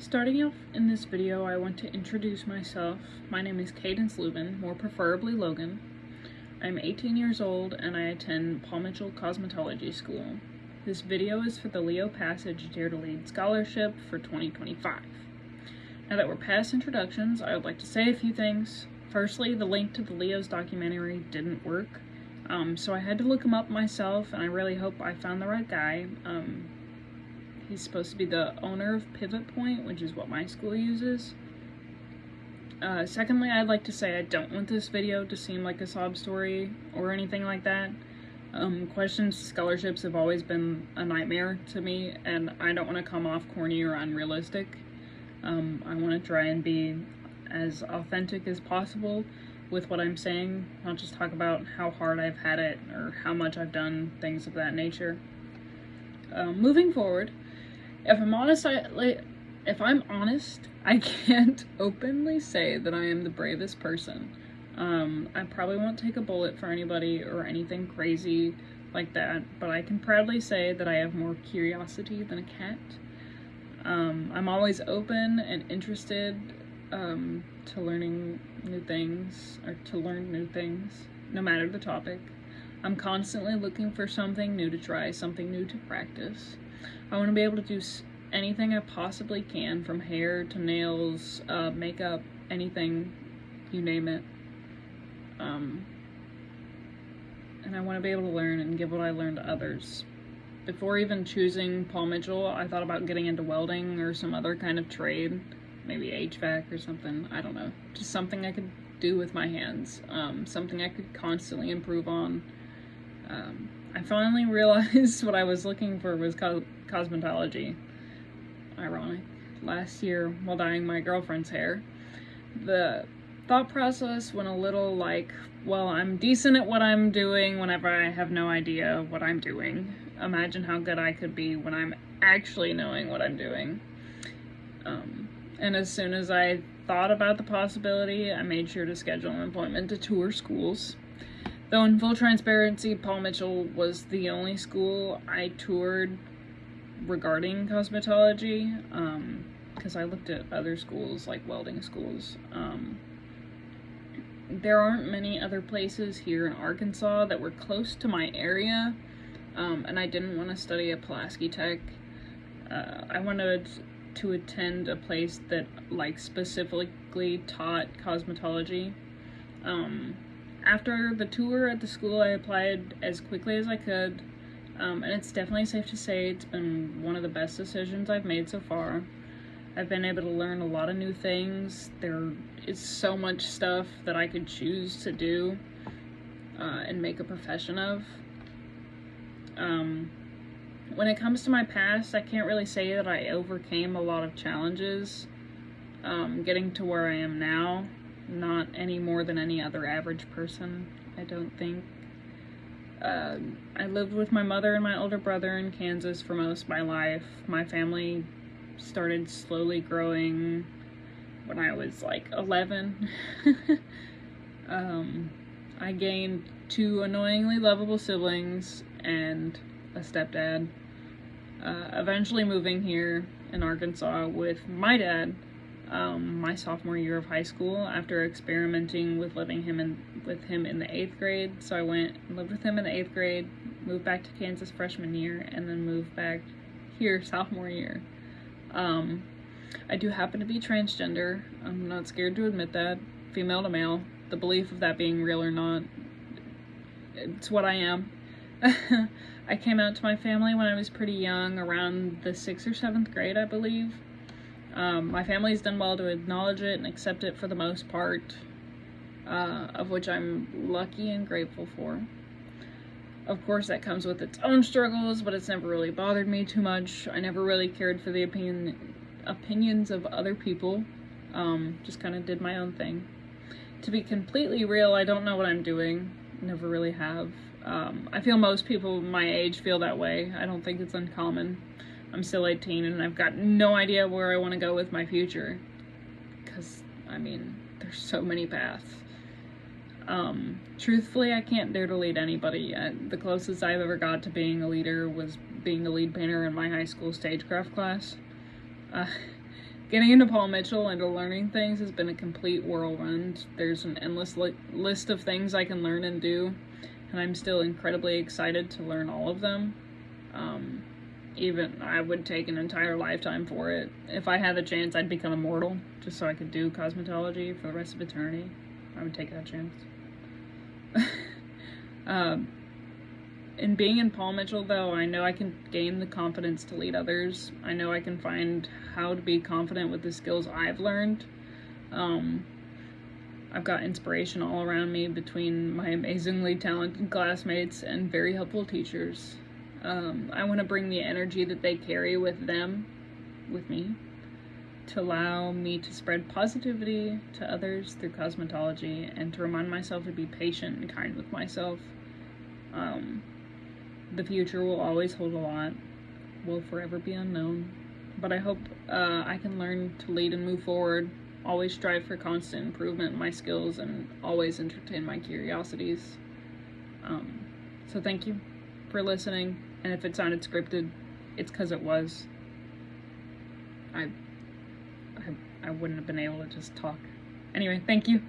Starting off in this video, I want to introduce myself. My name is Cadence Lubin, more preferably Logan. I'm 18 years old and I attend Paul Mitchell Cosmetology School. This video is for the Leo Passage Dare to Lead Scholarship for 2025. Now that we're past introductions, I would like to say a few things. Firstly, the link to the Leo's documentary didn't work, so I had to look him up myself, and I really hope I found the right guy. He's supposed to be the owner of Pivot Point, which is what my school uses. Secondly, I'd like to say I don't want this video to seem like a sob story or anything like that. Questions to scholarships have always been a nightmare to me, and I don't want to come off corny or unrealistic. I want to try and be as authentic as possible with what I'm saying, not just talk about how hard I've had it or how much I've done, things of that nature. Moving forward, if I'm honest, I can't openly say that I am the bravest person. I probably won't take a bullet for anybody or anything crazy like that, but I can proudly say that I have more curiosity than a cat. I'm always open and interested to learning new things, or to learn new things, no matter the topic. I'm constantly looking for something new to try, something new to practice. I want to be able to do anything I possibly can, from hair to nails, makeup, anything, you name it. And I want to be able to learn and give what I learned to others. Before even choosing Paul Mitchell, I thought about getting into welding or some other kind of trade, maybe HVAC or something, I don't know. Just something I could do with my hands, something I could constantly improve on. I finally realized what I was looking for was cosmetology. Ironic. Last year, while dyeing my girlfriend's hair, the thought process went a little like, well, I'm decent at what I'm doing whenever I have no idea what I'm doing. Imagine how good I could be when I'm actually knowing what I'm doing. And as soon as I thought about the possibility, I made sure to schedule an appointment to tour schools. Though in full transparency, Paul Mitchell was the only school I toured regarding cosmetology, because I looked at other schools, like welding schools. There aren't many other places here in Arkansas that were close to my area, and I didn't want to study at Pulaski Tech. I wanted to attend a place that, like, specifically taught cosmetology. After the tour at the school, I applied as quickly as I could, and it's definitely safe to say it's been one of the best decisions I've made so far. I've been able to learn a lot of new things. There is so much stuff that I could choose to do and make a profession of. When it comes to my past, I can't really say that I overcame a lot of challenges getting to where I am now. Not any more than any other average person, I don't think. I lived with my mother and my older brother in Kansas for most of my life. My family started slowly growing when I was like 11. I gained 2 annoyingly lovable siblings and a stepdad. Eventually moving here in Arkansas with my dad my sophomore year of high school, after experimenting with living with him in the 8th grade. So I went and lived with him in the 8th grade, moved back to Kansas freshman year, and then moved back here sophomore year. I do happen to be transgender. I'm not scared to admit that. Female to male. The belief of that being real or not, it's what I am. I came out to my family when I was pretty young, around the 6th or 7th grade, I believe. My family's done well to acknowledge it and accept it for the most part, of which I'm lucky and grateful for. Of course, that comes with its own struggles, but it's never really bothered me too much. I never really cared for the opinions of other people, just kind of did my own thing. To be completely real, I don't know what I'm doing, never really have. I feel most people my age feel that way. I don't think it's uncommon. I'm still 18 and I've got no idea where I want to go with my future. Because, I mean, there's so many paths. Truthfully, I can't dare to lead anybody yet. The closest I've ever got to being a leader was being the lead painter in my high school stagecraft class. Getting into Paul Mitchell and learning things has been a complete whirlwind. There's an endless list of things I can learn and do, and I'm still incredibly excited to learn all of them. Even I would take an entire lifetime for it. If I had the chance, I'd become immortal just so I could do cosmetology for the rest of eternity. I would take that chance. In being in Paul Mitchell, though, I know I can gain the confidence to lead others. I know I can find how to be confident with the skills I've learned. I've got inspiration all around me between my amazingly talented classmates and very helpful teachers. I want to bring the energy that they carry with them, with me, to allow me to spread positivity to others through cosmetology and to remind myself to be patient and kind with myself. The future will always hold a lot, will forever be unknown, but I hope I can learn to lead and move forward, always strive for constant improvement in my skills, and always entertain my curiosities. So thank you for listening, and if it sounded scripted, it's because it was. I wouldn't have been able to just talk. Anyway, thank you.